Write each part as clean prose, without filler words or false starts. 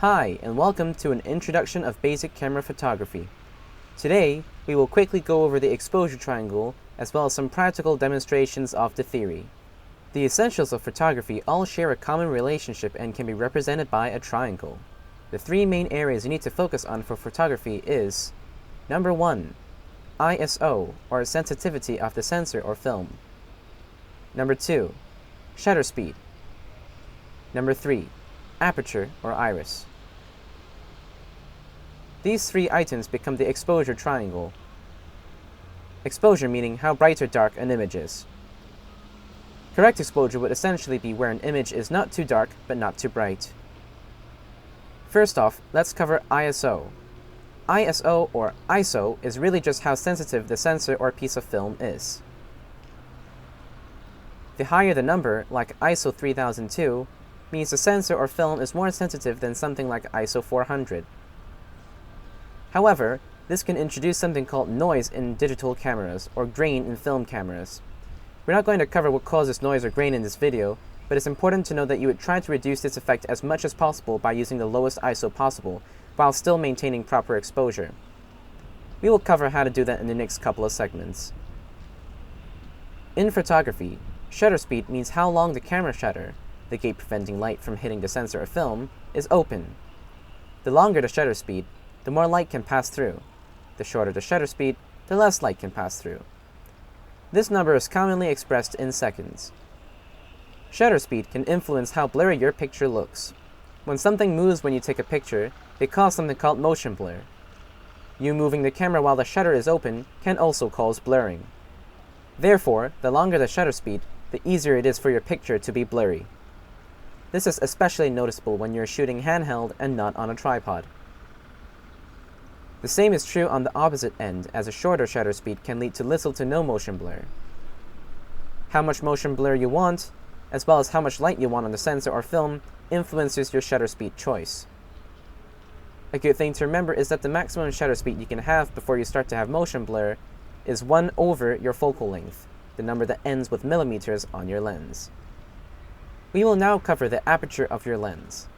Hi, and welcome to an introduction of basic camera photography. Today, we will quickly go over the exposure triangle as well as some practical demonstrations of the theory. The essentials of photography all share a common relationship and can be represented by a triangle. The three main areas you need to focus on for photography is number 1, ISO, or sensitivity of the sensor or film. Number 2, shutter speed. Number 3, aperture or iris. These three items become the exposure triangle. Exposure meaning how bright or dark an image is. Correct exposure would essentially be where an image is not too dark but not too bright. First off, let's cover ISO. ISO or ISO is really just how sensitive the sensor or piece of film is. The higher the number, like ISO 3002, means the sensor or film is more sensitive than something like ISO 400. However, this can introduce something called noise in digital cameras or grain in film cameras. We're not going to cover what causes noise or grain in this video, but it's important to know that you would try to reduce this effect as much as possible by using the lowest ISO possible, while still maintaining proper exposure. We will cover how to do that in the next couple of segments. In photography, shutter speed means how long the camera shutter, the gate preventing light from hitting the sensor or film, is open. The longer the shutter speed, the more light can pass through. The shorter the shutter speed, the less light can pass through. This number is commonly expressed in seconds. Shutter speed can influence how blurry your picture looks. When something moves when you take a picture, they cause something called motion blur. You moving the camera while the shutter is open can also cause blurring. Therefore, the longer the shutter speed, the easier it is for your picture to be blurry. This is especially noticeable when you're shooting handheld and not on a tripod. The same is true on the opposite end, as a shorter shutter speed can lead to little to no motion blur. How much motion blur you want, as well as how much light you want on the sensor or film, influences your shutter speed choice. A good thing to remember is that the maximum shutter speed you can have before you start to have motion blur is 1 over your focal length, the number that ends with millimeters on your lens. We will now cover the aperture of your lens.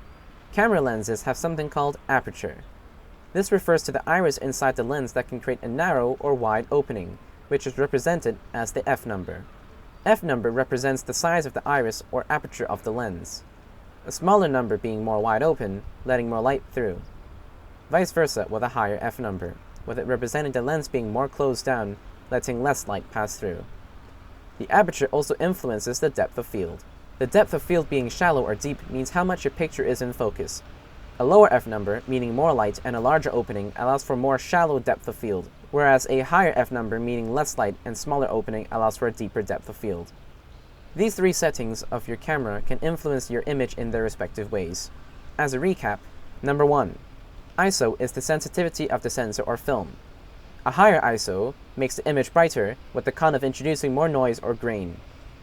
Camera lenses have something called aperture. This refers to the iris inside the lens that can create a narrow or wide opening, which is represented as the f number. F number represents the size of the iris or aperture of the lens, a smaller number being more wide open, letting more light through. Vice versa with a higher f number, with it representing the lens being more closed down, letting less light pass through. The aperture also influences the depth of field. The depth of field being shallow or deep means how much your picture is in focus. A lower f number, meaning more light and a larger opening, allows for more shallow depth of field, whereas a higher f number, meaning less light and smaller opening, allows for a deeper depth of field. These three settings of your camera can influence your image in their respective ways. As a recap, number 1, ISO is the sensitivity of the sensor or film. A higher ISO makes the image brighter with the con of introducing more noise or grain.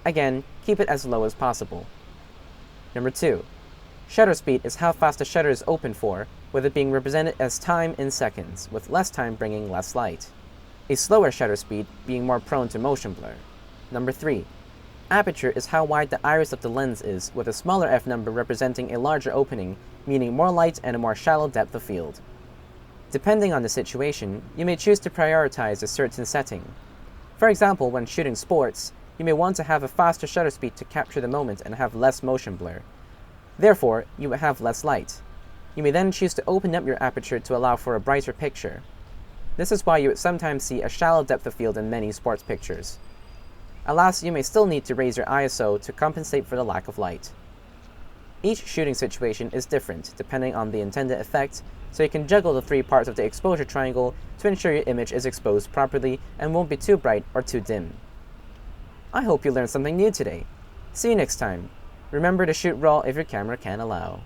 Again, keep it as low as possible. Number 2, shutter speed is how fast the shutter is open for, with it being represented as time in seconds, with less time bringing less light. A slower shutter speed being more prone to motion blur. Number 3, aperture is how wide the iris of the lens is, with a smaller f number representing a larger opening, meaning more light and a more shallow depth of field. Depending on the situation, you may choose to prioritize a certain setting. For example, when shooting sports, you may want to have a faster shutter speed to capture the moment and have less motion blur. Therefore, you will have less light. You may then choose to open up your aperture to allow for a brighter picture. This is why you would sometimes see a shallow depth of field in many sports pictures. Alas, you may still need to raise your ISO to compensate for the lack of light. Each shooting situation is different depending on the intended effect, so you can juggle the three parts of the exposure triangle to ensure your image is exposed properly and won't be too bright or too dim. I hope you learned something new today. See you next time. Remember to shoot RAW if your camera can allow.